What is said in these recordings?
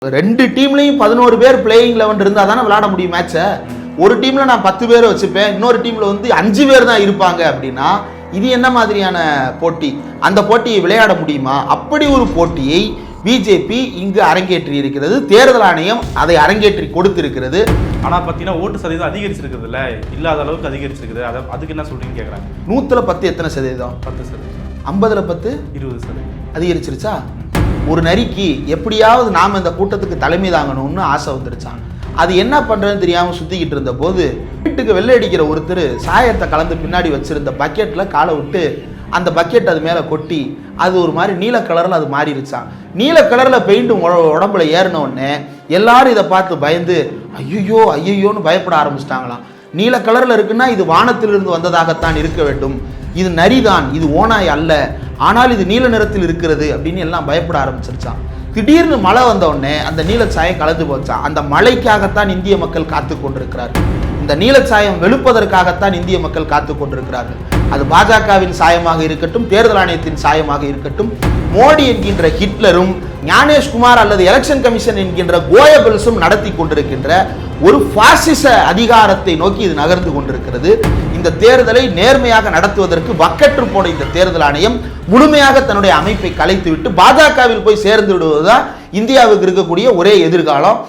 ரெண்டு டீம்லையும் 11 பேர் பிளேயிங் 11 இருந்தால் தானே விளையாட முடியும் மேட்சை. ஒரு டீமில் நான் 10 பேரை வச்சுப்பேன், இன்னொரு டீமில் வந்து 5 பேர் தான் இருப்பாங்க அப்படின்னா இது என்ன மாதிரியான போட்டி? அந்த போட்டியை விளையாட முடியுமா? அப்படி ஒரு போட்டியை பிஜேபி இங்கு அரங்கேற்றி இருக்கிறது. தேர்தல் ஆணையம் அதை அரங்கேற்றி கொடுத்திருக்கிறது. ஆனால் பார்த்தீங்கன்னா ஓட்டு சதவீதம் அதிகரிச்சிருக்கிறது இல்லை, இல்லாத அளவுக்கு அதிகரிச்சிருக்குது. அதுக்கு என்ன சொல்றீங்கன்னு கேட்குறாங்க. 100ல் 10 எத்தனை சதவீதம்? 10%. 50ல் 10 20% அதிகரிச்சிருச்சா? ஒரு நரிக்கு எப்படியாவது நாம் இந்த கூட்டத்துக்கு தலைமை தாங்கணும்னு ஆசை வந்துருச்சான். அது என்ன பண்ணுறதுன்னு தெரியாமல் சுற்றிக்கிட்டு இருந்த போது வீட்டுக்கு வெள்ளை அடிக்கிற ஒருத்தர் சாயத்தை கலந்து பின்னாடி வச்சுருந்த பக்கெட்டில் காலை விட்டு அந்த பக்கெட் அது மேலே கொட்டி அது ஒரு மாதிரி நீல கலரில் அது மாறிடுச்சான். நீல கலரில் பெயிண்ட் உடம்புல ஏறினோடனே எல்லாரும் இதை பார்த்து பயந்து ஐயோ ஐயோன்னு பயப்பட ஆரம்பிச்சிட்டாங்களாம். நீல கலரில் இருக்குன்னா இது வானத்திலிருந்து வந்ததாகத்தான் இருக்க வேண்டும், இது நரிதான், இது ஓனாய் அல்ல, ஆனால் இது நீல நிறத்தில் இருக்கிறது அப்படின்னு எல்லாம் பயப்பட ஆரம்பிச்சிருச்சான். திடீர்னு மழை வந்த உடனே அந்த நீலச்சாயம் கலந்து போச்சான். அந்த மழைக்காகத்தான் இந்திய மக்கள் காத்து கொண்டிருக்கிறார்கள். இந்த நீலச்சாயம் வெளுப்பதற்காகத்தான் இந்திய மக்கள் காத்து கொண்டிருக்கிறார்கள். அது பாஜகவின் சாயமாக இருக்கட்டும், தேர்தல் ஆணையத்தின் சாயமாக இருக்கட்டும், மோடி என்கின்ற ஹிட்லரும் ஞானேஷ்குமார் அல்லது எலெக்ஷன் கமிஷன் என்கின்ற கோயபல்ஸும் நடத்தி கொண்டிருக்கின்ற ஒரு பாசிச அதிகாரத்தை நோக்கி இது நகர்ந்து கொண்டிருக்கிறது. இந்த தேர்தலை நேர்மையாக நடத்துவதற்கு வக்கற்று போன இந்த தேர்தல் ஆணையம் முழுமையாக தன்னுடைய அமைப்பை கலைத்துவிட்டு பாஜகவில் போய் சேர்ந்து விடுவதுதான் இந்தியாவுக்கு இருக்கக்கூடிய ஒரே எதிர்காலம்.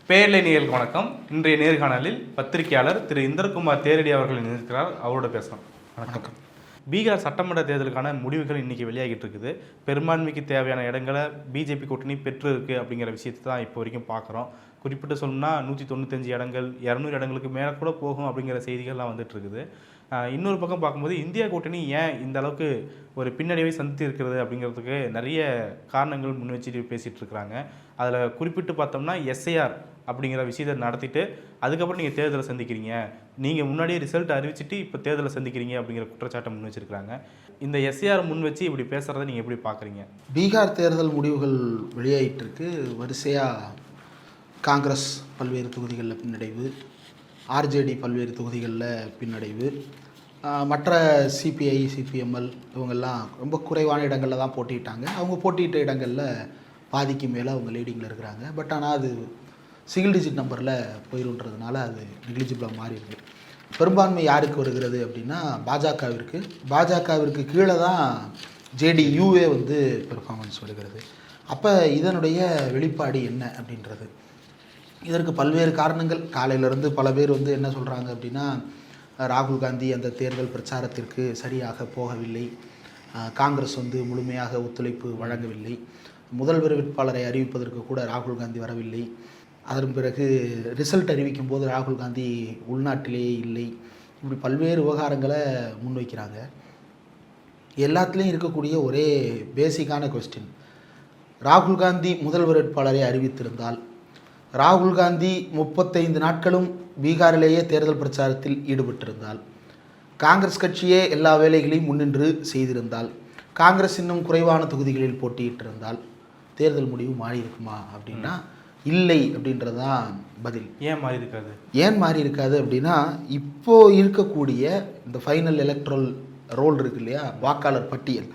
பேரலை நேயர்களுக்கு வணக்கம். இன்றைய நேர்காணலில் பத்திரிகையாளர் திரு இந்திரகுமார் தேரடி அவர்கள் இருக்கிறார். அவரோட பேசலாம். வணக்கம். பீகார் சட்டமன்ற தேர்தலுக்கான முடிவுகள் இன்றைக்கி வெளியாகிட்டு இருக்குது. பெரும்பான்மைக்கு தேவையான இடங்களை பிஜேபி கூட்டணி பெற்று இருக்கு அப்படிங்கிற விஷயத்தை தான் இப்போ வரைக்கும் பார்க்குறோம். குறிப்பிட்டு சொல்லணும்னா 195 இடங்கள் 200 இடங்களுக்கு மேலே கூட போகும் அப்படிங்கிற செய்திகள்லாம் வந்துட்டு இருக்குது. இன்னொரு பக்கம் பார்க்கும்போது இந்தியா கூட்டணி ஏன் இந்த அளவுக்கு ஒரு பின்னடைவை சந்தித்து இருக்கிறது அப்படிங்கிறதுக்கு நிறைய காரணங்கள் முன் வச்சுட்டு பேசிகிட்டு இருக்கிறாங்க. அதில் குறிப்பிட்டு பார்த்தோம்னா எஸ்ஐஆர் அப்படிங்கிற விஷயத்தை நடத்திட்டு அதுக்கப்புறம் நீங்கள் தேர்தலை சந்திக்கிறீங்க, நீங்கள் முன்னாடியே ரிசல்ட் அறிவிச்சிட்டு இப்போ தேர்தலை சந்திக்கிறீங்க அப்படிங்கிற குற்றச்சாட்டை முன் வச்சிருக்கிறாங்க. இந்த எஸ்ஐஆர் முன் வச்சு இப்படி பேசுகிறத நீங்கள் எப்படி பார்க்குறீங்க? பீகார் தேர்தல் முடிவுகள் வெளியாகிட்டு இருக்கு. வரிசையாக காங்கிரஸ் பல்வேறு தொகுதிகளில் பின்னடைவு, ஆர்ஜேடி பல்வேறு தொகுதிகளில் பின்னடைவு, மற்ற சிபிஐ சிபிஎம்எல் இவங்கெல்லாம் ரொம்ப குறைவான இடங்களில் தான் போட்டிட்டாங்க. அவங்க போட்டியிட்ட இடங்களில் பாதிக்கு மேலே அவங்க லீடிங்கில் இருக்கிறாங்க. பட் ஆனால் அது சிங்கிள் டிஜிட் நம்பரில் போயிருன்றதுனால அது நெக்லிஜிபிளாக மாறி இருக்குது. பெரும்பான்மை யாருக்கு வருகிறது அப்படின்னா பாஜகவிற்கு கீழே தான் ஜேடியூவே வந்து பெர்ஃபார்மன்ஸ் வருகிறது. அப்போ இதனுடைய வெளிப்பாடு என்ன அப்படின்றது, இதற்கு பல்வேறு காரணங்கள். காலையிலேருந்து பல பேர் வந்து என்ன சொல்கிறாங்க அப்படின்னா, ராகுல் காந்தி அந்த தேர்தல் பிரச்சாரத்திற்கு சரியாக போகவில்லை, காங்கிரஸ் வந்து முழுமையாக ஒத்துழைப்பு வழங்கவில்லை, முதல்வர் வேட்பாளரை அறிவிப்பதற்கு கூட ராகுல் காந்தி வரவில்லை, அதன் பிறகு ரிசல்ட் அறிவிக்கும் போது ராகுல் காந்தி உள்நாட்டிலேயே இல்லை, இப்படி பல்வேறு விவகாரங்களை முன்வைக்கிறாங்க. எல்லாத்துலேயும் இருக்கக்கூடிய ஒரே பேசிக்கான கொஸ்டின், ராகுல் காந்தி முதல்வர் வேட்பாளரை அறிவித்திருந்தால், ராகுல் காந்தி 35 நாட்களும் பீகாரிலேயே தேர்தல் பிரச்சாரத்தில் ஈடுபட்டிருந்தால், காங்கிரஸ் கட்சியே எல்லா வேலைகளையும் முன்னின்று செய்திருந்தால், காங்கிரஸ் இன்னும் குறைவான தொகுதிகளில் போட்டியிட்டிருந்தால் தேர்தல் முடிவு மாறி இருக்குமா அப்படின்னா இல்லை அப்படின்றது தான் பதில். ஏன் மாறி இருக்காது? ஏன் மாறி இருக்காது அப்படின்னா, இப்போது இருக்கக்கூடிய இந்த ஃபைனல் எலக்ட்ரல் ரோல் இருக்கு இல்லையா, வாக்காளர் பட்டியல்,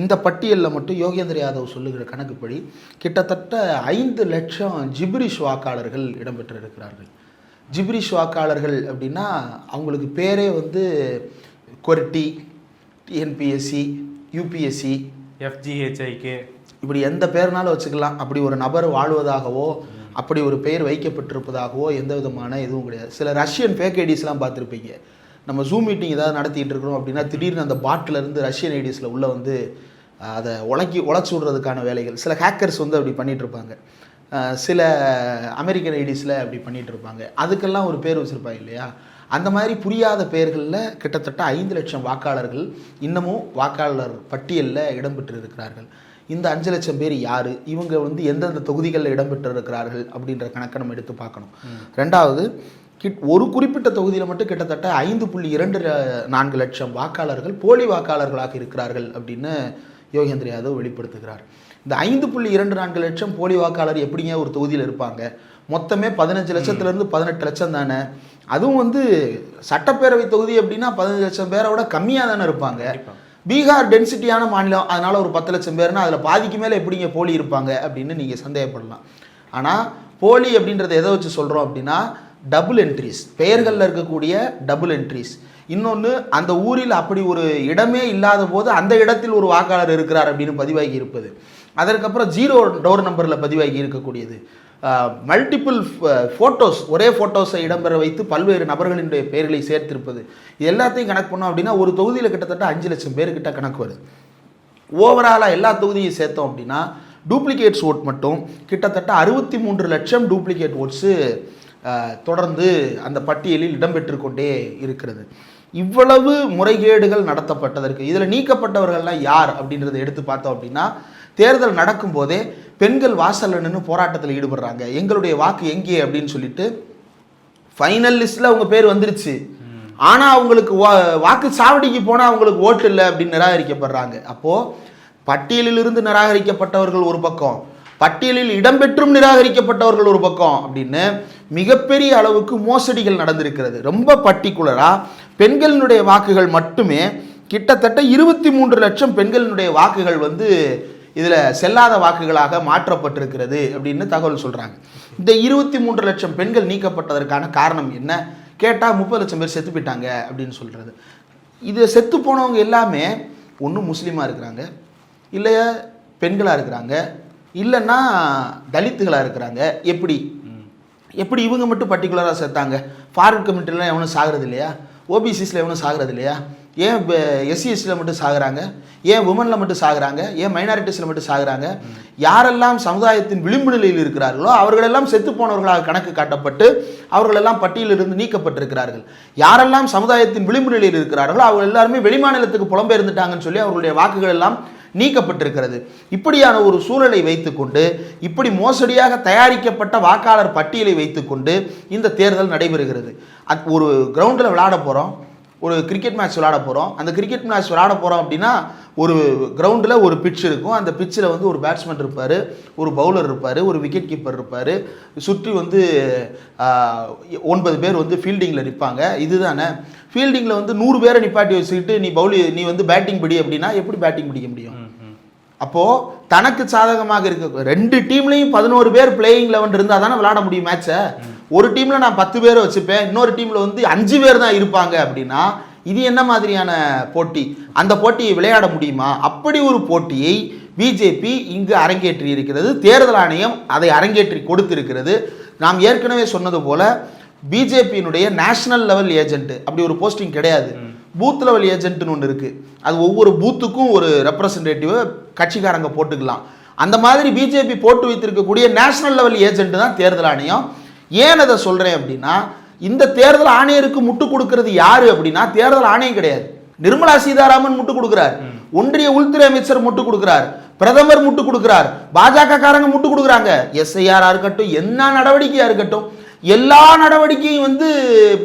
இந்த பட்டியலில் மட்டும் யோகேந்திர யாதவ் சொல்லுகிற கணக்குப்படி கிட்டத்தட்ட 5 லட்சம் ஜிப்ரிஷ் வாக்காளர்கள் இடம்பெற்றிருக்கிறார்கள். ஜிப்ரிஷ் வாக்காளர்கள் அப்படின்னா அவங்களுக்கு பேரே வந்து கொர்டி, டிஎன்பிஎஸ்சி, யூபிஎஸ்சி, எஃப்ஜிஹெச்ஐகே இப்படி எந்த பேர்னாலும் வச்சுக்கலாம். அப்படி ஒரு நபர் வாழ்வதாகவோ அப்படி ஒரு பெயர் வைக்கப்பட்டிருப்பதாகவோ எந்த விதமான எதுவும் கிடையாது. சில ரஷ்யன் ஃபேக் ஐடிஸ்லாம் பார்த்துருப்பீங்க. நம்ம ஜூம் மீட்டிங் ஏதாவது நடத்திட்டு இருக்கிறோம் அப்படின்னா திடீர்னு அந்த பாட்டிலேருந்து ரஷ்யன் ஐடிஸில் உள்ளே வந்து அதை உழைச்சி விடுறதுக்கான வேலைகள் சில ஹேக்கர்ஸ் வந்து அப்படி பண்ணிகிட்ருப்பாங்க. சில அமெரிக்கன் ஐடிஸில் அப்படி பண்ணிகிட்ருப்பாங்க. அதுக்கெல்லாம் ஒரு பேர் வச்சுருப்பாங்க இல்லையா. அந்த மாதிரி புரியாத பெயர்களில் கிட்டத்தட்ட 5 லட்சம் வாக்காளர்கள் இன்னமும் வாக்காளர் பட்டியலில் இடம்பெற்று இருக்கிறார்கள். இந்த 5 லட்சம் பேர் யார், இவங்க வந்து எந்தெந்த தொகுதிகளில் இடம்பெற்று இருக்கிறார்கள் அப்படின்ற கணக்கை நம்ம எடுத்து பார்க்கணும். ரெண்டாவது, ஒரு குறிப்பிட்ட தொகுதியில் மட்டும் கிட்டத்தட்ட 5.24 லட்சம் வாக்காளர்கள் போலி வாக்காளர்களாக இருக்கிறார்கள் அப்படின்னு யோகேந்திர யாதவ் வெளிப்படுத்துகிறார். இந்த 5.24 லட்சம் போலி வாக்காளர் எப்படிங்க ஒரு தொகுதியில் இருப்பாங்க? மொத்தமே 15 லட்சத்துலேருந்து 18 லட்சம் தானே. அதுவும் வந்து சட்டப்பேரவை தொகுதி அப்படின்னா 15 லட்சம் பேரை விட கம்மியாக தானே இருப்பாங்க. பீகார் டென்சிட்டியான மாநிலம், அதனால் ஒரு 10 லட்சம் பேர்னா அதில் பாதிக்கு மேலே எப்படிங்க போலி இருப்பாங்க அப்படின்னு நீங்கள் சந்தேகப்படலாம். ஆனால் போலி அப்படின்றத எதை வச்சு சொல்கிறோம் அப்படின்னா டபுள் என்ட்ரிஸ், பெயர்களில் இருக்கக்கூடிய டபுள் என்ட்ரிஸ். இன்னொன்று, அந்த ஊரில் அப்படி ஒரு இடமே இல்லாத போது அந்த இடத்தில் ஒரு வாக்காளர் இருக்கிறார் அப்படின்னு பதிவாகி இருப்பது. அதற்கப்புறம் 0 டோர் நம்பரில் பதிவாகி இருக்கக்கூடியது. மல்டிபிள் ஃபோட்டோஸ், ஒரே ஃபோட்டோஸை இடம்பெற வைத்து பல்வேறு நபர்களினுடைய பெயர்களை சேர்த்திருப்பது. இது எல்லாத்தையும் கணக்கு பண்ணோம் அப்படின்னா ஒரு தொகுதியில் கிட்டத்தட்ட 5 லட்சம் பேர்கிட்ட கணக்கு வருது. ஓவராலாக எல்லா தொகுதியும் சேர்த்தோம் அப்படின்னா டூப்ளிகேட்ஸ் ஓட் மட்டும் கிட்டத்தட்ட 63 லட்சம் டூப்ளிகேட் ஓட்ஸு தொடர்ந்து அந்த பட்டியலில் இடம்பெற்று கொண்டே இருக்கிறது. இவ்வளவு முறைகேடுகள் நடத்தப்பட்டதற்கு இதில் நீக்கப்பட்டவர்கள்லாம் யார் அப்படின்றத எடுத்து பார்த்தோம் அப்படின்னா, தேர்தல் நடக்கும்போதே பெண்கள் வாசல்ல நின்று போராட்டத்தில் ஈடுபடுறாங்க. எங்களுடைய வாக்கு எங்கே அப்படின்னு சொல்லிட்டு ஃபைனல் லிஸ்ட்டில் அவங்க பேர் வந்துருச்சு, ஆனால் அவங்களுக்கு வாக்கு சாவடிக்கு போனால் அவங்களுக்கு ஓட்டு இல்லை அப்படின்னு நிராகரிக்கப்படுறாங்க. அப்போது பட்டியலிலிருந்து நிராகரிக்கப்பட்டவர்கள் ஒரு பக்கம், பட்டியலில் இடம்பெற்றும் நிராகரிக்கப்பட்டவர்கள் ஒரு பக்கம் அப்படின்னு மிகப்பெரிய அளவுக்கு மோசடிகள் நடந்திருக்கிறது. ரொம்ப பர்டிகுலராக பெண்களினுடைய வாக்குகள் மட்டுமே கிட்டத்தட்ட 23 லட்சம் பெண்களினுடைய வாக்குகள் வந்து இதில் செல்லாத வாக்குகளாக மாற்றப்பட்டிருக்கிறது அப்படின்னு தகவல் சொல்கிறாங்க. இந்த 23 லட்சம் பெண்கள் நீக்கப்பட்டதற்கான காரணம் என்ன கேட்டால் 30 லட்சம் பேர் செத்து போயிட்டாங்க அப்படின்னு சொல்கிறது. இது செத்து போனவங்க எல்லாமே ஒன்று முஸ்லீமாக இருக்கிறாங்க, இல்லை பெண்களாக இருக்கிறாங்க, இல்லைன்னா தலித்துகளாக இருக்கிறாங்க. எப்படி இவங்க மட்டும் பர்டிகுலராக சேர்த்தாங்க? ஃபார்வர்ட் கமிட்டிலாம் எவனும் சாகிறது இல்லையா? ஓபிசிஸில் எவனும் சாகிறது இல்லையா? ஏன் எஸ்சிஎஸ்சியில் மட்டும் சாகுறாங்க? ஏன் உமனில் மட்டும் சாகுறாங்க? ஏன் மைனாரிட்டிஸில் மட்டும் சாகுறாங்க? யாரெல்லாம் சமுதாயத்தின் விளிம்பு நிலையில் இருக்கிறார்களோ அவர்களெல்லாம் செத்து போனவர்களாக கணக்கு காட்டப்பட்டு அவர்களெல்லாம் பட்டியலிருந்து நீக்கப்பட்டிருக்கிறார்கள். யாரெல்லாம் சமுதாயத்தின் விளிம்பு நிலையில் இருக்கிறார்களோ அவங்க எல்லாருமே வெளிமாநிலத்துக்கு புலம்பெயர்ந்துட்டாங்கன்னு சொல்லி அவர்களுடைய வாக்குகள் எல்லாம் நீக்கப்பட்டிருக்கிறது. இப்படியான ஒரு சூழலை வைத்துக்கொண்டு, இப்படி மோசடியாக தயாரிக்கப்பட்ட வாக்காளர் பட்டியலை வைத்துக்கொண்டு இந்த தேர்தல் நடைபெறுகிறது. ஒரு கிரவுண்டில் விளையாட போகிறோம், ஒரு கிரிக்கெட் மேட்ச் விளையாட போகிறோம். அந்த கிரிக்கெட் மேட்ச் விளையாட போகிறோம் அப்படின்னா ஒரு கிரவுண்டில் ஒரு பிட்ச் இருக்கும். அந்த பிட்சில் வந்து ஒரு பேட்ஸ்மேன் இருப்பார், ஒரு பவுலர் இருப்பார், ஒரு விக்கெட் கீப்பர் இருப்பார், சுற்றி வந்து 9 பேர் வந்து ஃபீல்டிங்கில் நிற்பாங்க. இதுதானே ஃபீல்டிங்கில் வந்து 100 பேரை நிப்பாட்டி வச்சுக்கிட்டு நீ வந்து பேட்டிங் பிடி அப்படின்னா எப்படி பேட்டிங் பிடிக்க முடியும்? அப்போது தனக்கு சாதகமாக இருக்க 2 டீம்லையும் 11 பேர் பிளேயிங் 11 இருந்தால் தானே விளையாட முடியும் மேட்சை. ஒரு டீமில் நான் 10 பேரை வச்சுப்பேன், இன்னொரு டீமில் வந்து 5 பேர் தான் இருப்பாங்க அப்படின்னா இது என்ன மாதிரியான போட்டி? அந்த போட்டியை விளையாட முடியுமா? அப்படி ஒரு போட்டியை பிஜேபி இங்கு அரங்கேற்றி இருக்கிறது. தேர்தல் ஆணையம் அதை அரங்கேற்றி கொடுத்திருக்கிறது. நாம் ஏற்கனவே சொன்னது போல பிஜேபியினுடைய நேஷனல் லெவல் ஏஜென்ட் அப்படி ஒரு போஸ்டிங் கிடையாது. பூத் லெவல் ஏஜென்ட்னு ஒன்று இருக்குது. அது ஒவ்வொரு பூத்துக்கும் ஒரு ரெப்ரசன்டேட்டிவ் கட்சிக்காரங்க போட்டுக்கலாம். அந்த மாதிரி பிஜேபி போட்டு வைத்திருக்கக்கூடிய நேஷனல் லெவல் ஏஜென்ட் தான் தேர்தல் ஆணையம். ஏன் அதை சொல்கிறேன் அப்படின்னா, இந்த தேர்தல் ஆணையருக்கு முட்டு கொடுக்கறது யாரு அப்படின்னா தேர்தல் ஆணையம் கிடையாது. நிர்மலா சீதாராமன் முட்டு கொடுக்கிறார், ஒன்றிய உள்துறை அமைச்சர் முட்டு கொடுக்கிறார், பிரதமர் முட்டு கொடுக்கிறார், பாஜக காரங்க முட்டு கொடுக்குறாங்க. எஸ்ஐஆரா இருக்கட்டும், என்ன நடவடிக்கையா இருக்கட்டும், எல்லா நடவடிக்கையும் வந்து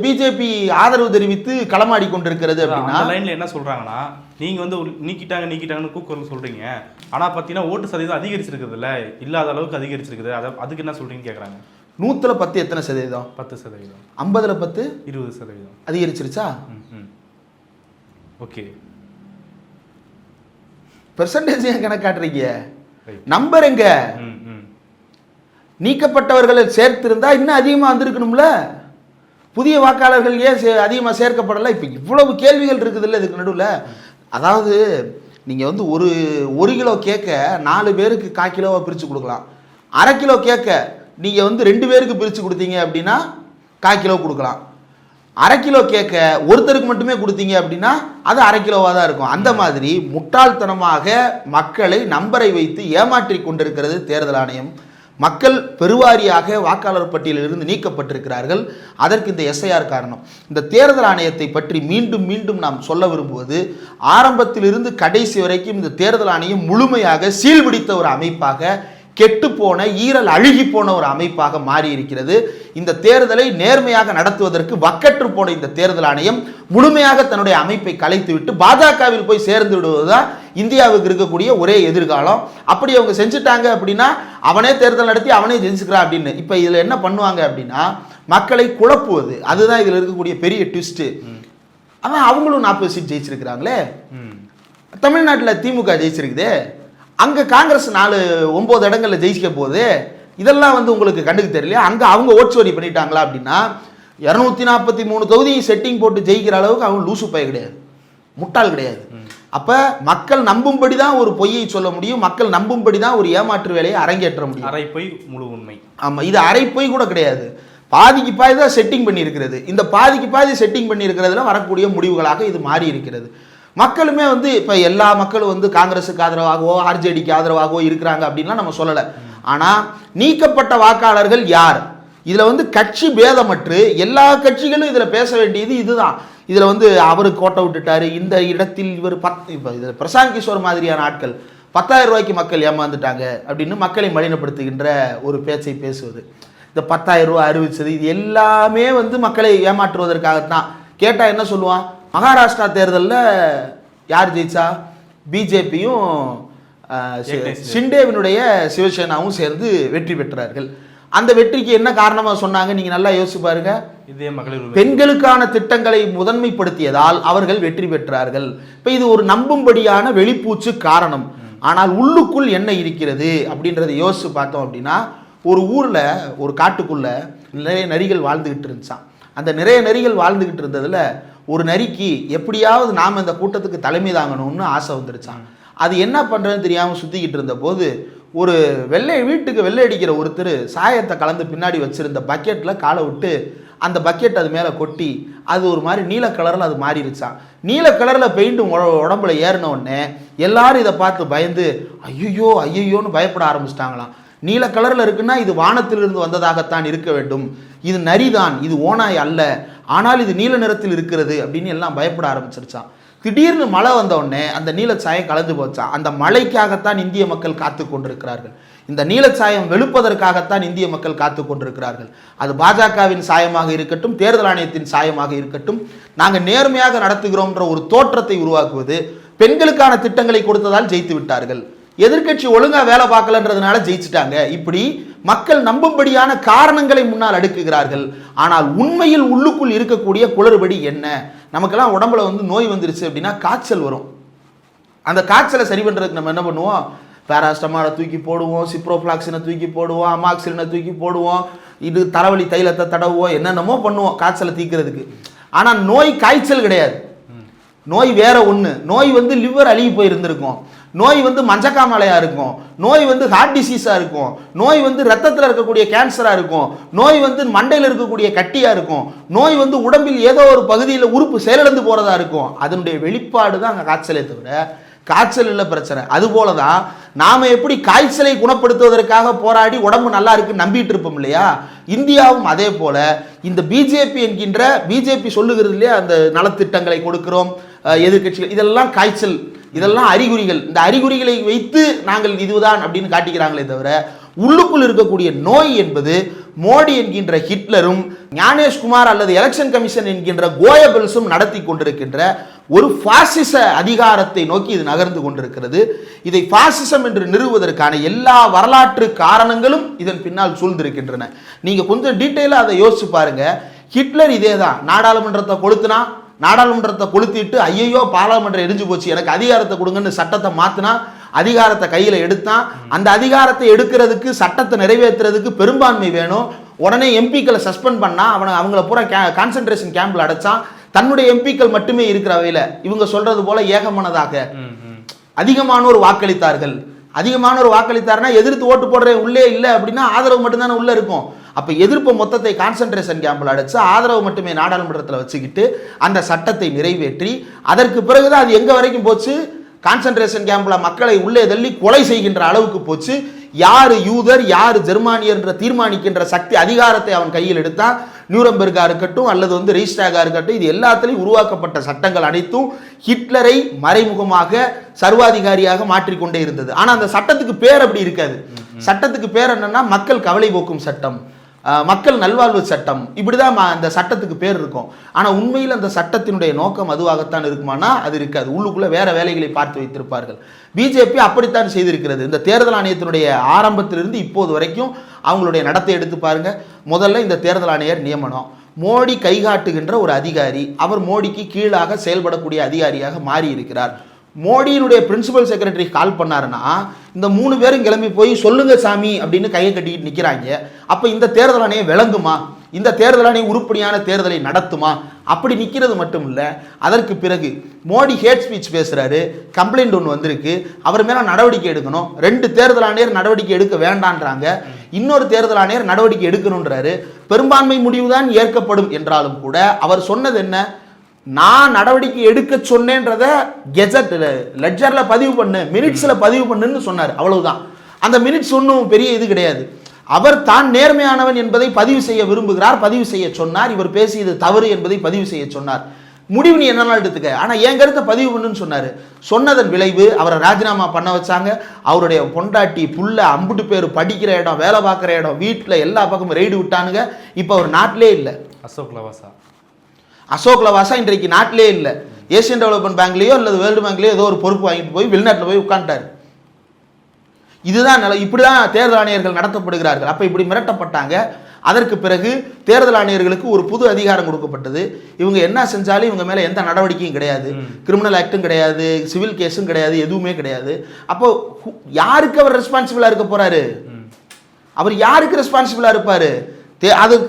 பிஜேபி ஆதரவு தெரிவித்து களமாடி கொண்டிருக்கிறது. அப்படின்னா லைன்ல என்ன சொல்றாங்கன்னா, நீங்க வந்து நீக்கிட்டாங்கன்னு கூக்குரல் சொல்றீங்க, ஆனா பாத்தீங்கன்னா ஓட்டு சதவீதம் அதிகரிச்சிருக்குது இல்ல, இல்லாத அளவுக்கு அதிகரிச்சிருக்குது, அதுக்கு என்ன சொல்றீங்கன்னு கேக்குறாங்க. 100ல் 10 எத்தனை சதவீதம்? 10%. 50ல் 10 20% அதிகரிச்சிருச்சா? ஓகே, பெர்சன்டேஜ் ஏன் கணக்காட்டுறீங்க? நம்பர் எங்க? நீக்கப்பட்டவர்களை சேர்த்திருந்தா இன்னும் அதிகமாக வந்திருக்கணும்ல. புதிய வாக்காளர்கள் ஏன் அதிகமாக சேர்க்கப்படலை? இப்போ இவ்வளவு கேள்விகள் இருக்குது இல்லை இதுக்கு நடுவில். அதாவது நீங்கள் வந்து ஒரு கிலோ கேட்க 4 பேருக்கு 1/4 கிலோவாக பிரித்து கொடுக்கலாம். 1/2 கிலோ கேட்க நீங்கள் வந்து 2 பேருக்கு பிரித்து கொடுத்தீங்க அப்படின்னா 1/4 கிலோ கொடுக்கலாம். 1/2 கிலோ கேட்க ஒருத்தருக்கு மட்டுமே கொடுத்தீங்க அப்படின்னா அது 1/2 கிலோவாக தான் இருக்கும். அந்த மாதிரி முட்டாள்தனமாக மக்களை நம்பரை வைத்து ஏமாற்றி கொண்டிருக்கிறது தேர்தல் ஆணையம். மக்கள் பெருவாரியாக வாக்காளர் பட்டியலிலிருந்து நீக்கப்பட்டிருக்கிறார்கள். அதற்கு இந்த எஸ்ஐஆர் காரணம். இந்த தேர்தல் ஆணையத்தை பற்றி மீண்டும் மீண்டும் நாம் சொல்ல விரும்புவது, ஆரம்பத்திலிருந்து கடைசி வரைக்கும் இந்த தேர்தல் ஆணையம் முழுமையாக சீல்பிடித்த ஒரு அமைப்பாக, கெட்டுப்போன ஈரல் அழுகி போன ஒரு அமைப்பாக மாறி இருக்கிறது. இந்த தேர்தலை நேர்மையாக நடத்துவதற்கு வக்கற்று போன இந்த தேர்தல் ஆணையம் முழுமையாக தன்னுடைய அமைப்பை கலைத்துவிட்டு பாஜகவில் போய் சேர்ந்து விடுவதுதான் இந்தியாவுக்கு இருக்கக்கூடிய ஒரே எதிர்காலம். அப்படி அவங்க செஞ்சுட்டாங்க அப்படின்னா அவனே தேர்தல் நடத்தி அவனே ஜெயிச்சுக்கிறான் அப்படின்னு. இப்போ இதில் என்ன பண்ணுவாங்க அப்படின்னா, மக்களை குழப்புவது. அதுதான் இதில் இருக்கக்கூடிய பெரிய ட்விஸ்ட்டு. ஆனால் அவங்களும் 40 சீட் ஜெயிச்சிருக்கிறாங்களே. தமிழ்நாட்டில் திமுக ஜெயிச்சிருக்குது, அங்கே காங்கிரஸ் 9 இடங்களில் ஜெயிக்க போகுது. இதெல்லாம் வந்து உங்களுக்கு கண்டுக்கு தெரியலையா? அங்கே அவங்க ஓட்சோரி பண்ணிட்டாங்களா அப்படின்னா 243 தொகுதியை செட்டிங் போட்டு ஜெயிக்கிற அளவுக்கு அவங்க லூசு பய கிடையாது, முட்டாள் கிடையாது. அப்போ மக்கள் நம்பும்படி தான் ஒரு பொய்யை சொல்ல முடியும், மக்கள் நம்பும்படி தான் ஒரு ஏமாற்று வேலையை அரங்கேற்ற முடியும். அரை பொய் முழு உண்மை. ஆமாம், இது அரை பொய் கூட கிடையாது, பாதிக்கு பாதி தான் செட்டிங் பண்ணியிருக்கிறது. இந்த பாதிக்கு பாதி செட்டிங் பண்ணியிருக்கிறதுல வரக்கூடிய முடிவுகளாக இது மாறி இருக்கிறது. மக்களுமே வந்து இப்போ எல்லா மக்களும் வந்து காங்கிரஸுக்கு ஆதரவாகவோ ஆர்ஜேடிக்கு ஆதரவாகவோ இருக்கிறாங்க அப்படின்லாம் நம்ம சொல்லலை. ஆனால் நீக்கப்பட்ட வாக்காளர்கள் யார், இதில் வந்து கட்சி பேதமற்று எல்லா கட்சிகளும் இதில் பேச வேண்டியது இதுதான். இதில் வந்து அவர் கோட்டை விட்டுட்டாரு, இந்த இடத்தில் இவர் இப்போ இதில் பிரசாந்த் கிஷோர் மாதிரியான ஆட்கள் 10,000 ரூபாய்க்கு மக்கள் ஏமாந்துட்டாங்க அப்படின்னு மக்களை மலினப்படுத்துகின்ற ஒரு பேச்சை பேசுவது, இந்த 10,000 ரூபா அறிவிச்சது, இது எல்லாமே வந்து மக்களை ஏமாற்றுவதற்காகத்தான். கேட்டால் என்ன சொல்லுவான், மகாராஷ்டிரா தேர்தலில் யார் ஜெயிச்சா, பிஜேபியும் ஷிண்டேவினுடைய சிவசேனாவும் சேர்ந்து வெற்றி பெற்றார்கள். அந்த வெற்றிக்கு என்ன காரணமாக சொன்னாங்க நீங்கள் நல்லா யோசிச்சு பாருங்க. இதே மகளிர் பெண்களுக்கான திட்டங்களை முதன்மைப்படுத்தியதால் அவர்கள் வெற்றி பெற்றார்கள். இப்போ இது ஒரு நம்பும்படியான வெளிப்பூச்சு காரணம். ஆனால் உள்ளுக்குள் என்ன இருக்கிறது அப்படின்றத யோசிச்சு பார்த்தோம் அப்படின்னா, ஒரு ஊரில் ஒரு காட்டுக்குள்ள நிறைய நரிகள் வாழ்ந்துகிட்டு இருந்துச்சான். அந்த நிறைய நரிகள் வாழ்ந்துகிட்டு இருந்ததுல ஒரு நரிக்கு எப்படியாவது நாம் இந்த கூட்டத்துக்கு தலைமை தாங்கணும்னு ஆசை வந்துருச்சான். அது என்ன பண்ணுறதுன்னு தெரியாமல் சுற்றிக்கிட்டு இருந்த போது ஒரு வீட்டுக்கு வெள்ளை அடிக்கிற ஒருத்தர் சாயத்தை கலந்து பின்னாடி வச்சுருந்த பக்கெட்டில் காலை விட்டு அந்த பக்கெட் அது மேலே கொட்டி அது ஒரு மாதிரி நீல கலரில் அது மாறிடுச்சான். நீல கலரில் பெயிண்ட் உடம்புல ஏறின உடனே எல்லாரும் இதை பார்த்து பயந்து ஐயோ ஐயோன்னு பயப்பட ஆரம்பிச்சிட்டாங்களாம். நீல கலரில் இருக்குன்னா இது வானத்திலிருந்து வந்ததாகத்தான் இருக்க வேண்டும், இது நரிதான், இது ஓனாய் அல்ல, ஆனால் இது நீல நிறத்தில் இருக்கிறது அப்படின்னு எல்லாம் பயப்பட ஆரம்பிச்சிருச்சான். திடீர்னு மழை வந்த உடனே அந்த நீலச்சாயம் கலந்து போச்சான். அந்த மழைக்காகத்தான் இந்திய மக்கள் காத்து கொண்டிருக்கிறார்கள், இந்த நீலச்சாயம் வெளுப்பதற்காகத்தான் இந்திய மக்கள் காத்து கொண்டிருக்கிறார்கள். அது பாஜகவின் சாயமாக இருக்கட்டும், தேர்தல் ஆணையத்தின் சாயமாக இருக்கட்டும், நாங்கள் நேர்மையாக நடத்துகிறோம்ன்ற ஒரு தோற்றத்தை உருவாக்குவது. பெண்களுக்கான திட்டங்களை கொடுத்ததால் ஜெயித்து விட்டார்கள், எதிர்க்கட்சி ஒழுங்கா வேலை பார்க்கலன்றதுனால ஜெயிச்சுட்டாங்க. இப்படி மக்கள் நம்பும்படியான காரணங்களை முன்னால் அடுக்குகிறார்கள். ஆனால் உண்மையில் உள்ளுக்குள் இருக்கக்கூடிய குளறுபடி என்ன? நமக்கெல்லாம் உடம்புல வந்து நோய் வந்துருச்சு அப்படின்னா காய்ச்சல் வரும். அந்த காய்ச்சலை சரி பண்ணுறதுக்கு நம்ம என்ன பண்ணுவோம், பேராஸ்டமாலை தூக்கி போடுவோம், சிப்ரோஃப்ளாக்சினை தூக்கி போடுவோம், அமாக்சிலினை தூக்கி போடுவோம், இது தலைவலி தைலத்தை தடவுவோம், என்னென்னமோ பண்ணுவோம் காய்ச்சலை தீர்க்கிறதுக்கு. ஆனால் நோய் காய்ச்சல் கிடையாது, நோய் வேற ஒன்று. நோய் வந்து லிவர் அழுகி போயிருந்திருக்கும், நோய் வந்து மஞ்சக்காமலையாக இருக்கும், நோய் வந்து ஹார்ட் டிசீஸாக இருக்கும், நோய் வந்து ரத்தத்தில் இருக்கக்கூடிய கேன்சராக இருக்கும், நோய் வந்து மண்டையில் இருக்கக்கூடிய கட்டியாக இருக்கும், நோய் வந்து உடம்பில் ஏதோ ஒரு பகுதியில் உறுப்பு செயலிழந்து போகிறதா இருக்கும். அதனுடைய வெளிப்பாடு தான் அங்கே காய்ச்சலே தவிர காய்ச்சல் இல்லை பிரச்சனை. அதுபோல தான் நாம் எப்படி காய்ச்சலை குணப்படுத்துவதற்காக போராடி உடம்பு நல்லா இருக்குன்னு நம்பிட்டு இருப்போம் இல்லையா, இந்தியாவும் அதே போல இந்த பிஜேபி என்கின்ற பிஜேபி சொல்லுகிறது இல்லையா, அந்த நலத்திட்டங்களை கொடுக்கிறோம் எதிர்கட்சிகள், இதெல்லாம் காய்ச்சல், இதெல்லாம் அறிகுறிகள். இந்த அறிகுறிகளை வைத்து நாங்கள் இதுதான் அப்படின்னு காட்டிக்கிறாங்களே தவிர உள்ளுக்குள் இருக்கக்கூடிய நோய் என்பது மோடி என்கின்ற ஹிட்லரும் ஞானேஷ்குமார் அல்லது எலெக்ஷன் கமிஷன் என்கின்ற கோயபல்ஸும் நடத்தி கொண்டிருக்கின்ற ஒரு பாசிச அதிகாரத்தை நோக்கி இது நகர்ந்து கொண்டிருக்கிறது. இதை பாசிசம் என்று நிறுவுவதற்கான எல்லா வரலாற்று காரணங்களும் இதன் பின்னால் சூழ்ந்திருக்கின்றன. நீங்க கொஞ்சம் டீட்டெயிலா அதை யோசிச்சு பாருங்க. ஹிட்லர் இதே தான், நாடாளுமன்றத்தை கொளுத்துனா, நாடாளுமன்றத்தை கொளுத்திட்டு ஐயோ பாராளுமன்றம் எரிஞ்சு போச்சு எனக்கு அதிகாரத்தை கொடுங்கன்னு சட்டத்தை மாத்தினா, அதிகாரத்தை கையில் எடுத்தான். அந்த அதிகாரத்தை எடுக்கிறதுக்கு சட்டத்தை நிறைவேற்றுறதுக்கு பெரும்பான்மை வேணும். உடனே எம்பிக்களை சஸ்பெண்ட் பண்ணா, அவங்கள பூரா கான்சென்ட்ரேஷன் கேம்பில் அடைச்சான். தன்னுடைய எம்பிக்கள் மட்டுமே இருக்கிற வகையில் இவங்க சொல்றது போல ஏகமனதாக அதிகமானோர் வாக்களித்தார்கள். அதிகமானோர் வாக்களித்தார்னா எதிர்த்து ஓட்டு போடுறேன் உள்ளே இல்லை அப்படின்னா ஆதரவு மட்டும்தானே உள்ள இருக்கும். அப்போ எதிர்ப்பு மொத்தத்தை கான்சென்ட்ரேஷன் கேம்பில் அடைச்சு ஆதரவு மட்டுமே நாடாளுமன்றத்தில் வச்சுக்கிட்டு அந்த சட்டத்தை நிறைவேற்றி அதற்கு பிறகுதான் அது எங்கே வரைக்கும் போச்சு, கான்சென்ட்ரேஷன் கேம்பில் மக்களை உள்ளே தள்ளி கொலை செய்கின்ற அளவுக்கு போச்சு. யார் யூதர் யார் ஜெர்மானியர் என்ற தீர்மானிக்கின்ற சக்தி அதிகாரத்தை அவன் கையில் எடுத்தான். நியூரம்பெர்கா இருக்கட்டும் அல்லது வந்து ரெய்ஸ்டாகா இருக்கட்டும், இது எல்லாத்திலையும் உருவாக்கப்பட்ட சட்டங்கள் அனைத்தும் ஹிட்லரை மறைமுகமாக சர்வாதிகாரியாக மாற்றிக்கொண்டே இருந்தது. ஆனால் அந்த சட்டத்துக்கு பேர் அப்படி இருக்காது. சட்டத்துக்கு பேர் என்னன்னா மக்கள் கவலை போக்கும் சட்டம், மக்கள் நல்வாழ்வு சட்டம், இப்படிதான் அந்த சட்டத்துக்கு பேர் இருக்கும். ஆனால் உண்மையில் அந்த சட்டத்தினுடைய நோக்கம் அதுவாகத்தான் இருக்குமானா அது இருக்காது. உள்ளுக்குள்ள வேற வேலைகளை பார்த்து வைத்திருப்பார்கள். பிஜேபி அப்படித்தான் செய்திருக்கிறது. இந்த தேர்தல் ஆணையத்தினுடைய ஆரம்பத்திலிருந்து இப்போது வரைக்கும் அவங்களுடைய நடத்தை எடுத்து பாருங்க. முதல்ல இந்த தேர்தல் ஆணையர் நியமனம், மோடி கைகாட்டுகின்ற ஒரு அதிகாரி, அவர் மோடிக்கு கீழாக செயல்படக்கூடிய அதிகாரியாக மாறி இருக்கிறார். மோடியினுடைய பிரின்சிபல் செக்ரட்டரி கால் பண்ணாருன்னா இந்த 3 பேரும் கிளம்பி போய் சொல்லுங்க சாமி அப்படின்னு கையை கட்டிக்கிட்டு நிற்கிறாங்க. அப்போ இந்த தேர்தல் ஆணையம் விளங்குமா? இந்த தேர்தல் ஆணையம் உருப்படியான தேர்தலை நடத்துமா? அப்படி நிற்கிறது மட்டும் இல்லை, அதற்கு பிறகு மோடி ஹேட் ஸ்பீச் பேசுகிறாரு, கம்ப்ளைண்ட் ஒன்று வந்திருக்கு, அவர் மேலே நடவடிக்கை எடுக்கணும். 2 தேர்தல் ஆணையர் நடவடிக்கை எடுக்க வேண்டான்றாங்க, இன்னொரு தேர்தல் ஆணையர் நடவடிக்கை எடுக்கணுன்றாரு. பெரும்பான்மை முடிவு தான் ஏற்கப்படும் என்றாலும் கூட அவர் சொன்னது என்ன? நான் நடவடிக்கை எடுக்க சொன்னேன்றத கெஜெட் லெட்ஜர்ல பதிவு பண்ணு, மினிட்ஸ்ல பதிவு பண்ணுன்னு சொன்னார். அவ்வளவுதான். அந்த மினிட்ஸ் ஒன்றும் பெரிய இது கிடையாது. அவர் தான் நேர்மையானவன் என்பதை பதிவு செய்ய விரும்புகிறார், பதிவு செய்ய சொன்னார். இவர் பேசியது தவறு என்பதை பதிவு செய்ய சொன்னார். முடிவு நீ என்ன எடுத்துக்க, ஆனால் என் கருத்தை பதிவு பண்ணுன்னு சொன்னார். சொன்னதன் விளைவு அவரை ராஜினாமா பண்ண வச்சாங்க. அவருடைய பொண்டாட்டி புள்ள அம்புட்டு பேர் படிக்கிற இடம், வேலை பார்க்குற இடம், வீட்டில் எல்லா பக்கமும் ரெய்டு விட்டானுங்க. இப்போ அவர் நாட்டிலே இல்லை. அசோக் லவாசா இன்றைக்கு நாட்டிலே இல்லை. ஏசியன் டெவலப்மெண்ட் பேங்க்லேயோ அல்லது வேர்ல்டு பேங்க்லேயோ ஏதோ ஒரு பொறுப்பு வாங்கிட்டு போய் வெளிநாட்டில் போய் உட்காந்துட்டார். இதுதான் இப்படிதான் தேர்தல் ஆணையர்கள் நடத்தப்படுகிறார்கள். அப்போ இப்படி மிரட்டப்பட்டாங்க. அதற்கு பிறகு தேர்தல் ஆணையர்களுக்கு ஒரு புது அதிகாரம் கொடுக்கப்பட்டது. இவங்க என்ன செஞ்சாலும் இவங்க மேலே எந்த நடவடிக்கையும் கிடையாது, கிரிமினல் ஆக்டும் கிடையாது, சிவில் கேஸும் கிடையாது, எதுவுமே கிடையாது. அப்போ யாருக்கு அவர் ரெஸ்பான்சிபிளா இருக்க போறாரு? அவர் யாருக்கு ரெஸ்பான்சிபிளா இருப்பாரு?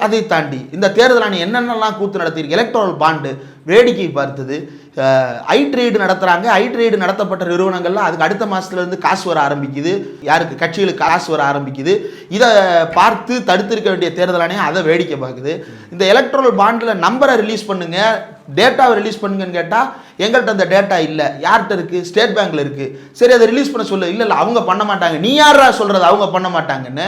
அதை தாண்டி இந்த தேர்தல் ஆணையம் என்னென்னலாம் கூத்து நடத்தியிருக்கு. எலக்ட்ரல் பாண்டு வேடிக்கை பார்த்தது. ஐட்ரேடு நடத்துகிறாங்க. ஐட்ரேடு நடத்தப்பட்ட நிறுவனங்கள்லாம் அதுக்கு அடுத்த மாதத்துலேருந்து காசு வர ஆரம்பிக்குது. யாருக்கு? கட்சிகளுக்கு காசு வர ஆரம்பிக்குது. இதை பார்த்து தடுத்திருக்க வேண்டிய தேர்தல் ஆணையம் அதை வேடிக்கை பார்க்குது. இந்த எலக்ட்ரல் பாண்டில் நம்பரை ரிலீஸ் பண்ணுங்க, டேட்டாவை ரிலீஸ் பண்ணுங்கன்னு கேட்டால் எங்கள்கிட்ட அந்த டேட்டா இல்லை. யார்கிட்ட இருக்குது? ஸ்டேட் பேங்க்கில் இருக்குது. சரி, அதை ரிலீஸ் பண்ண சொல்லு. இல்லை அவங்க பண்ண மாட்டாங்க. நீ யாரா சொல்கிறது அவங்க பண்ண மாட்டாங்கன்னு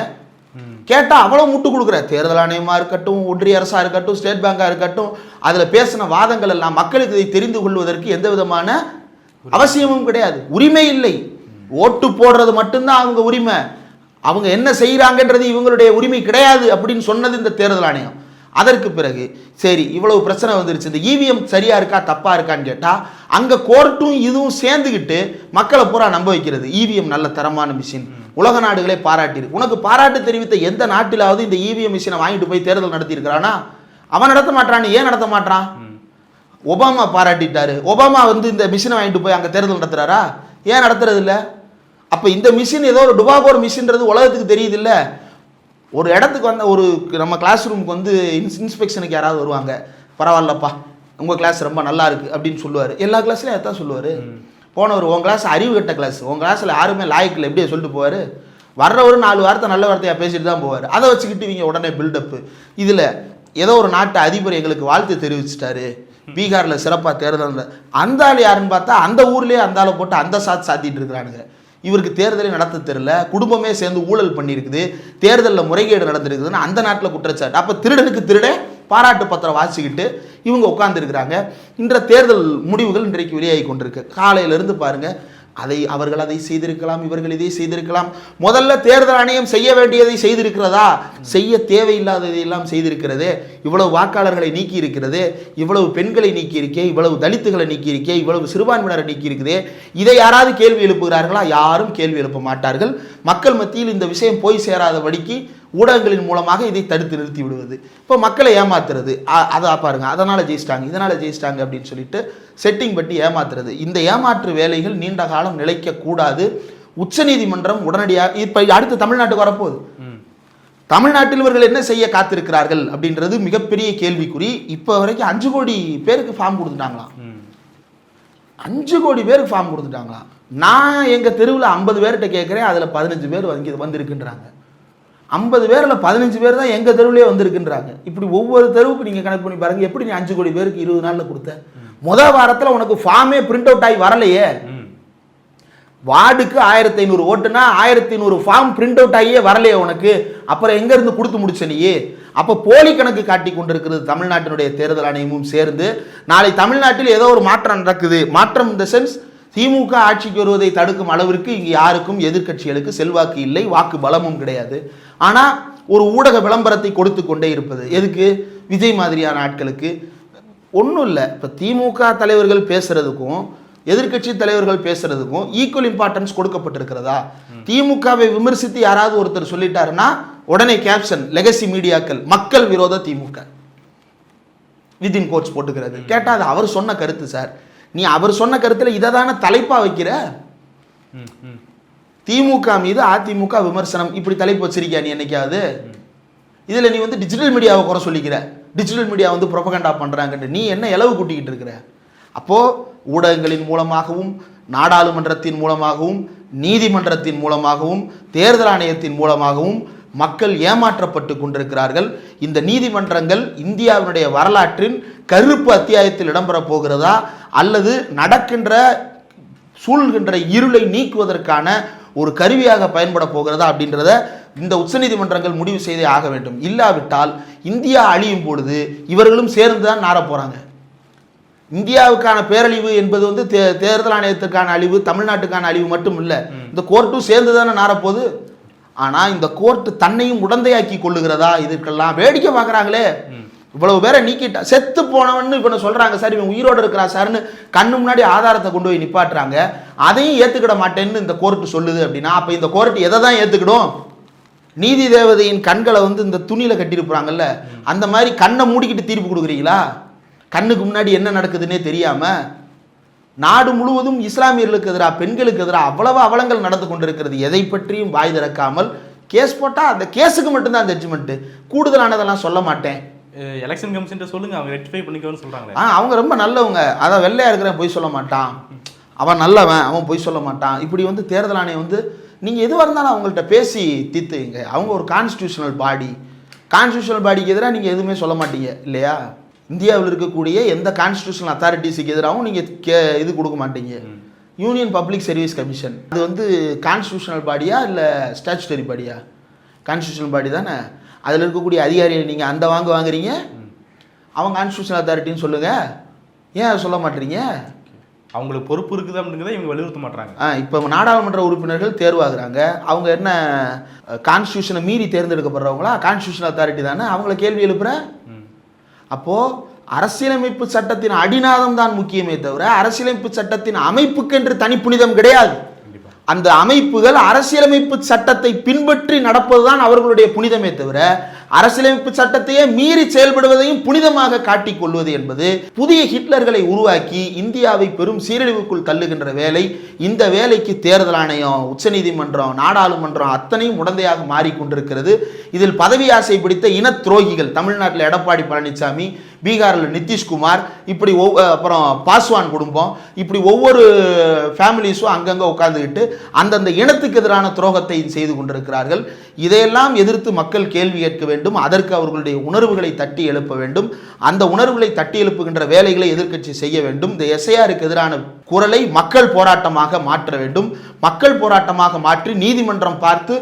கேட்டால் அவ்வளோ முட்டு கொடுக்குற. தேர்தல் ஆணையமாக இருக்கட்டும், ஒன்றிய அரசாக இருக்கட்டும், ஸ்டேட் பேங்காக இருக்கட்டும், அதில் பேசின வாதங்கள் எல்லாம் மக்களுக்கு இதை தெரிந்து கொள்வதற்கு எந்த விதமான அவசியமும் கிடையாது, உரிமை இல்லை. ஓட்டு போடுறது மட்டும்தான் அவங்க உரிமை. அவங்க என்ன செய்கிறாங்கன்றது இவங்களுடைய உரிமை கிடையாது அப்படின்னு சொன்னது இந்த தேர்தல் ஆணையம். அதற்கு பிறகு சரி இவ்வளவு பிரச்சனை வந்துருச்சு, இந்த இவிஎம் சரியா இருக்கா தப்பா இருக்கான்னு கேட்டால் அங்கே கோர்ட்டும் இதுவும் சேர்ந்துக்கிட்டு மக்களை பூரா நம்ப வைக்கிறது. இவிஎம் நல்ல தரமான மிஷின், உலக நாடுகளே பாராட்டிரு. உனக்கு பாராட்டு தெரிவித்த எந்த நாட்டிலாவது இந்த இவிஎம் மிஷினை வாங்கிட்டு போய் தேர்தல் நடத்தி இருக்கிறானா? அவன் நடத்த மாட்டான். ஏன் நடத்த மாட்டான்? ஒபாமா பாராட்டிட்டாரு. ஒபாமா இந்த மிஷினை வாங்கிட்டு போய் அங்கே தேர்தல் நடத்துறாரா? ஏன் நடத்துறது இல்லை? அப்போ இந்த மிஷின் ஏதோ ஒரு டுபாகோர் மிஷின்றது உலகத்துக்கு தெரியுது இல்லை? ஒரு இடத்துக்கு ஒரு நம்ம கிளாஸ் ரூமுக்கு இன்ஸ்பெக்ஷனுக்கு யாராவது வருவாங்க, பரவாயில்லப்பா உங்கள் கிளாஸ் ரொம்ப நல்லா இருக்குது அப்படின்னு சொல்லுவார். எல்லா கிளாஸ்லையும் எத்தான் சொல்லுவார். போனவர் உன் கிளாஸ் அறிவு கட்ட கிளாஸ், உன் கிளாஸில் யாருமே லாய்க்கில் எப்படியே சொல்லிட்டு போவார். வர்றவர் 4 வார்த்தை நல்ல வார்த்தையாக பேசிட்டு தான் போவார். அதை வச்சுக்கிட்டு இவங்க உடனே பில்டப்பு. இதில் ஏதோ ஒரு நாட்டு அதிபர் எங்களுக்கு வாழ்த்து தெரிவிச்சிட்டாரு, பீகாரில் சிறப்பாக தேர்தல். அந்த ஆள் யாருன்னு பார்த்தா அந்த ஊர்லேயே அந்த ஆளை போட்டு அந்த சாத்திட்டு இருக்கிறானுங்க. இவருக்கு தேர்தலை நடத்த தெரியல, குடும்பமே சேர்ந்து ஊழல் பண்ணியிருக்குது, தேர்தலில் முறைகேடு நடந்திருக்குதுன்னு அந்த நாட்டில் குற்றச்சாட்டு. அப்போ திருடனுக்கு திருட பாராட்டு பத்திரம் வாசிக்கிட்டு இவங்க உட்கார்ந்துருக்கிறாங்க. இன்ற தேர்தல் முடிவுகள் இன்றைக்கு வெளியாகி கொண்டிருக்கு. காலையிலிருந்து பாருங்க, அவர்கள் அதை செய்திருக்கலாம், இவர்கள் இதை செய்திருக்கலாம். முதல்ல தேர்தல் ஆணையம் செய்ய வேண்டியதை செய்திருக்கிறதா? செய்ய தேவையில்லாததை எல்லாம் செய்திருக்கிறது. இவ்வளவு வாக்காளர்களை நீக்கி இருக்கிறது, இவ்வளவு பெண்களை நீக்கி இருக்கே, இவ்வளவு தலித்துகளை நீக்கி இருக்கே, இவ்வளவு சிறுபான்மையினரை நீக்கி இருக்குதே. இதை யாராவது கேள்வி எழுப்புகிறார்களா? யாரும் கேள்வி எழுப்ப மாட்டார்கள். மக்கள் மத்தியில் இந்த விஷயம் போய் சேராதபடிக்கு ஊடகங்களின் மூலமாக இதை தடுத்து நிறுத்தி விடுவது. இப்போ மக்களை ஏமாத்துறது, அதை பாருங்க, அதனால ஜெயிச்சிட்டாங்க, இதனால ஜெயிச்சிட்டாங்க அப்படின்னு சொல்லிட்டு செட்டிங் பட்டி ஏமாத்துறது. இந்த ஏமாற்று வேலைகள் நீண்ட காலம் நிலைக்க கூடாது. உச்சநீதிமன்றம் உடனடியாக இப்போ அடுத்து தமிழ்நாட்டுக்கு வரப்போகுது. தமிழ்நாட்டில் இவர்கள் என்ன செய்ய காத்திருக்கிறார்கள் அப்படின்றது மிகப்பெரிய கேள்விக்குறி. இப்போ வரைக்கும் 5 கோடி பேருக்கு ஃபார்ம் கொடுத்துட்டாங்களாம். 5 கோடி பேருக்கு ஃபார்ம் கொடுத்துட்டாங்களாம். நான் எங்கள் தெருவில் 50 பேர்கிட்ட கேட்குறேன், அதில் 15 பேர் வந்திருக்குன்றாங்க. 50 பேரில் 15 பேர் தான் எங்கள் தெருவிலே வந்திருக்குன்றாங்க. இப்படி ஒவ்வொரு தெருவுக்கு நீங்கள் கணக்கு பண்ணி பாருங்கள். எப்படி நீ 5 கோடி பேருக்கு 20 நாளில் கொடுத்த? முதல் வாரத்தில் உனக்கு ஃபார்மே பிரிண்ட் அவுட் ஆகி வரலையே. வார்டுக்கு 1500 ஓட்டுனா 1500 ஃபார்ம் பிரிண்ட் அவுட் ஆகியே வரலையே உனக்கு. அப்புறம் எங்கேருந்து கொடுத்து முடிச்ச நீயே? அப்போ போலி கணக்கு காட்டி கொண்டிருக்கிறது தமிழ்நாட்டினுடைய தேர்தல் ஆணையமும் சேர்ந்து. நாளை தமிழ்நாட்டில் ஏதோ ஒரு மாற்றம் நடக்குது. மாற்றம் இந்த சென்ஸ் திமுக ஆட்சிக்கு வருவதை தடுக்கும் அளவிற்கு இங்கு யாருக்கும் எதிர்க்கட்சிகளுக்கு செல்வாக்கு இல்லை, வாக்கு பலமும் கிடையாது. ஆனால் ஒரு ஊடக விளம்பரத்தை கொடுத்து கொண்டே இருப்பது. எதுக்கு? விஜய் மாதிரியான ஆட்களுக்கு. ஒன்றும் இல்லை, இப்போ திமுக தலைவர்கள் பேசுறதுக்கும் எதிர்க்கட்சி தலைவர்கள் பேசுறதுக்கும் ஈக்குவல் இம்பார்ட்டன்ஸ் கொடுக்கப்பட்டிருக்கிறதா? திமுகவை விமர்சித்து யாராவது ஒருத்தர் சொல்லிட்டாருன்னா உடனே கேப்ஷன் லெகசி மீடியாக்கள் மக்கள் விரோத திமுக வித்தின் கோட்ஸ் போட்டுக்கிறது. கேட்டா அது அவர் சொன்ன கருத்து சார். நீ அவர் சொன்ன கருத்துல இதை தானே தலைப்பா வைக்கிற. திமுக மீது அதிமுக விமர்சனம் இப்படி தலைப்பு வச்சிருக்கியா நீ என்னைக்காவது? இதுல நீ வந்து டிஜிட்டல் மீடியாவை குறை சொல்லிக்கிற, டிஜிட்டல் மீடியா வந்து ப்ரொபகண்டா பண்றாங்கன்னு நீ என்ன இலவு கூட்டிக்கிட்டு இருக்கிற? அப்போ ஊடகங்களின் மூலமாகவும் நாடாளுமன்றத்தின் மூலமாகவும் நீதிமன்றத்தின் மூலமாகவும் தேர்தல் ஆணையத்தின் மூலமாகவும் மக்கள் ஏமாற்றப்பட்டு கொண்டிருக்கிறார்கள். இந்த நீதிமன்றங்கள் இந்தியாவினுடைய வரலாற்றின் கருப்பு அத்தியாயத்தில் இடம்பெறப் போகிறதா அல்லது நடக்கின்ற சூழ்கின்ற இருளை நீக்குவதற்கான ஒரு கருவியாக பயன்பட போகிறதா அப்படின்றத இந்த உச்சநீதிமன்றங்கள் முடிவு செய்தே ஆக வேண்டும். இல்லாவிட்டால் இந்தியா அழியும் பொழுது இவர்களும் சேர்ந்து தான் நார போறாங்க. இந்தியாவுக்கான பேரழிவு என்பது வந்து தேர்தல் ஆணையத்துக்கான அழிவு, தமிழ்நாட்டுக்கான அழிவு மட்டும் இல்லை, இந்த கோர்ட்டும் சேர்ந்து தானே நாரப்போகுது. ஆனால் இந்த கோர்ட்டு தன்னையும் உடந்தையாக்கி கொள்ளுகிறதா? இதுக்கெல்லாம் வேடிக்கை பார்க்குறாங்களே. இவ்வளவு பேரை நீக்கிட்டா செத்து போனவன்னு இப்போ சொல்கிறாங்க சார், இவன் உயிரோடு இருக்கிறா சார்னு கண்ணு முன்னாடி ஆதாரத்தை கொண்டு போய் நிப்பாட்டுறாங்க. அதையும் ஏற்றுக்கிட மாட்டேன்னு இந்த கோர்ட்டு சொல்லுது அப்படின்னா அப்போ இந்த கோர்ட்டு எதை தான் ஏற்றுக்கிடும்? நீதி தேவதையின் கண்களை வந்து இந்த துணியில் கட்டியிருப்பாங்கல்ல, அந்த மாதிரி கண்ணை மூடிக்கிட்டு தீர்ப்பு கொடுக்குறீங்களா? கண்ணுக்கு முன்னாடி என்ன நடக்குதுன்னே தெரியாம நாடு முழுவதும் இஸ்லாமியர்களுக்கு எதிராக, பெண்களுக்கு எதிராக அவ்வளவு அவலங்கள் நடந்து கொண்டிருக்கிறது. எதை பற்றியும் வாய் திறக்காமல் கேஸ் போட்டால் அந்த கேஸுக்கு மட்டும்தான் ஜட்ஜ்மெண்ட், கூடுதலானதெல்லாம் சொல்ல மாட்டேன். எலெக்ஷன் கமிஷன் சொல்லுங்க, அவங்க ரெக்டிஃபை பண்ணிக்கணும்னு சொல்றாங்க. அவங்க ரொம்ப நல்லவங்க. அதான் வெள்ளையா இருக்கிறவன் பொய் சொல்ல மாட்டான், அவன் நல்லவன், அவன் பொய் சொல்ல மாட்டான். இப்படி வந்து தேர்தல் ஆணையம் வந்து நீங்கள் எதுவாக இருந்தாலும் அவங்கள்ட்ட பேசி தீர்த்துங்க. அவங்க ஒரு கான்ஸ்டியூஷனல் பாடி, கான்ஸ்டியூஷனல் பாடிக்கு எதிராக நீங்கள் எதுவுமே சொல்ல மாட்டீங்க இல்லையா? இந்தியாவில் இருக்கக்கூடிய எந்த கான்ஸ்டியூஷனல் அத்தாரிட்டிஸுக்கு எதிராகவும் நீங்கள் இது கொடுக்க மாட்டீங்க. யூனியன் பப்ளிக் சர்வீஸ் கமிஷன் அது வந்து கான்ஸ்டியூஷனல் பாடியா இல்லை ஸ்டாச்சுட்டரி பாடியா? கான்ஸ்டியூஷனல் பாடி தானே. அதில் இருக்கக்கூடிய அதிகாரிகள் நீங்கள் அந்த வாங்குறீங்க, அவங்க கான்ஸ்டியூஷனல் அத்தாரிட்டின்னு சொல்லுங்கள். ஏன் அதை சொல்ல மாட்டீங்க? அவங்களுக்கு பொறுப்பு இருக்குது அப்படிங்கிறத இவங்க வலியுறுத்த மாட்டாங்க. இப்போ நாடாளுமன்ற உறுப்பினர்கள் தேர்வாகிறாங்க, அவங்க என்ன கான்ஸ்டியூஷனை மீறி தேர்ந்தெடுக்கப்படுறவங்களா? கான்ஸ்டியூஷனல் அத்தாரிட்டி தானே. அவங்கள கேள்வி எழுப்புற. அப்போது அரசியலமைப்பு சட்டத்தின் அடிநாதம் தான் முக்கியமே தவிர அரசியலமைப்பு சட்டத்தின் அமைப்புக்கென்று தனி புனிதம் கிடையாது. அந்த அமைப்புகள் அரசியலமைப்பு சட்டத்தை பின்பற்றி நடப்பதுதான் அவர்களுடைய புனிதமே தவிர அரசியலமைப்பு சட்டத்தையே மீறி செயல்படுவதையும் புனிதமாக காட்டிக் கொள்வது என்பது புதிய ஹிட்லர்களை உருவாக்கி இந்தியாவை பெரும் சீரழிவுக்குள் தள்ளுகின்ற வேலை. இந்த வேலைக்கு தேர்தல் ஆணையம், உச்சநீதிமன்றம், நாடாளுமன்றம் அத்தனையும் உடந்தையாக மாறிக்கொண்டிருக்கிறது. இதில் பதவி ஆசை பிடித்த இன துரோகிகள், தமிழ்நாட்டில் எடப்பாடி பழனிசாமி, பீகாரில் நிதிஷ்குமார், இப்படி அப்புறம் பாஸ்வான் குடும்பம், இப்படி ஒவ்வொரு ஃபேமிலிஸும் அங்கங்கே உட்கார்ந்துக்கிட்டு அந்தந்த இனத்துக்கு எதிரான துரோகத்தை செய்து கொண்டிருக்கிறார்கள். இதையெல்லாம் எதிர்த்து மக்கள் கேள்வி கேட்க வேண்டும். அதற்கு அவர்களுடைய உணர்வுகளை தட்டி எழுப்ப வேண்டும். அந்த உணர்வுகளை தட்டி எழுப்புகின்ற வேலைகளை எதிர்க்கட்சி செய்ய வேண்டும். இந்த எஸ்ஐஆருக்கு எதிரான குரலை மக்கள் போராட்டமாக மாற்ற வேண்டும். மக்கள் போராட்டமாக மாற்றி நீதிமன்றம் பார்த்து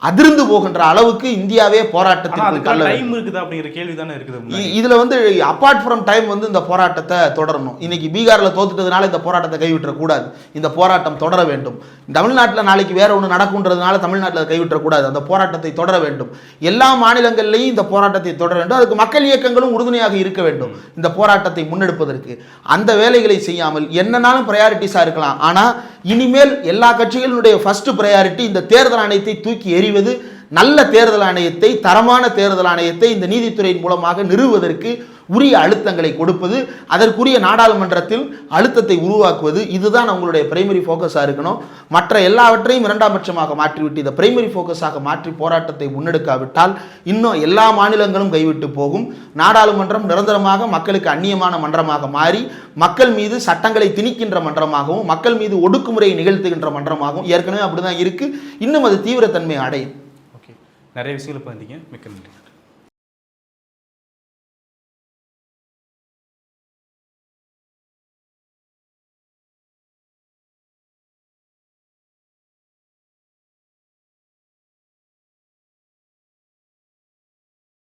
அதிர்ந்து போகின்ற அளவுக்கு இந்தியாவே போராட்டத்துக்கு டைம் இருக்குது அப்படிங்கிற கேள்வி தானே இருக்குது. இதுல வந்து அப்பார்ட் ஃப்ரம் டைம் வந்து இந்த போராட்டத்தை தொடரணும். இன்னைக்கு பீகார்ல தோத்துட்டதுனால இந்த போராட்டத்தை கைவிட்டக்கூடாது. இந்த போராட்டம் தொடர வேண்டும். தமிழ்நாட்டில் நாளைக்கு வேற ஒன்று நடக்கும்ன்றதுனால தமிழ்நாட்டில் கைவிட்டக்கூடாது. அந்த போராட்டத்தை தொடர வேண்டும். எல்லா மாநிலங்கள்லையும் இந்த போராட்டத்தை தொடர வேண்டும். அதுக்கு மக்கள் இயக்கங்களும் உறுதுணையாக இருக்க வேண்டும் இந்த போராட்டத்தை முன்னெடுப்பதற்கு. அந்த வேலைகளை செய்யாமல் என்னன்னாலும் ப்ரையாரிட்டிஸாக இருக்கலாம், ஆனால் இனிமேல் எல்லா கட்சிகளுடைய ஃபர்ஸ்ட் ப்ரையாரிட்டி இந்த தேர்தல் ஆணையத்தை தூக்கி எறிவது, நல்ல தேர்தல் ஆணையத்தை, தரமான தேர்தல் ஆணையத்தை இந்த நீதித்துறையின் மூலமாக நிறுவுவதற்கு உரிய அழுத்தங்களை கொடுப்பது, அதற்குரிய நாடாளுமன்றத்தில் அழுத்தத்தை உருவாக்குவது. இதுதான் அவங்களுடைய பிரைமரி ஃபோக்கஸாக இருக்கணும். மற்ற எல்லாவற்றையும் இரண்டாம் பட்சமாக மாற்றிவிட்டு இதை பிரைமரி ஃபோக்கஸாக மாற்றி போராட்டத்தை முன்னெடுக்காவிட்டால் இன்னும் எல்லா மாநிலங்களும் கைவிட்டு போகும். நாடாளுமன்றம் நிரந்தரமாக மக்களுக்கு அந்நியமான மன்றமாக மாறி மக்கள் மீது சட்டங்களை திணிக்கின்ற மன்றமாகவும் மக்கள் மீது ஒடுக்குமுறையை நிகழ்த்துகின்ற மன்றமாகவும் ஏற்கனவே அப்படிதான் இருக்கு. இன்னும் அது தீவிரத்தன்மை அடையும். ஓகே, நிறைய விஷயங்களை பார்த்தீங்க. மிக்க நன்றி.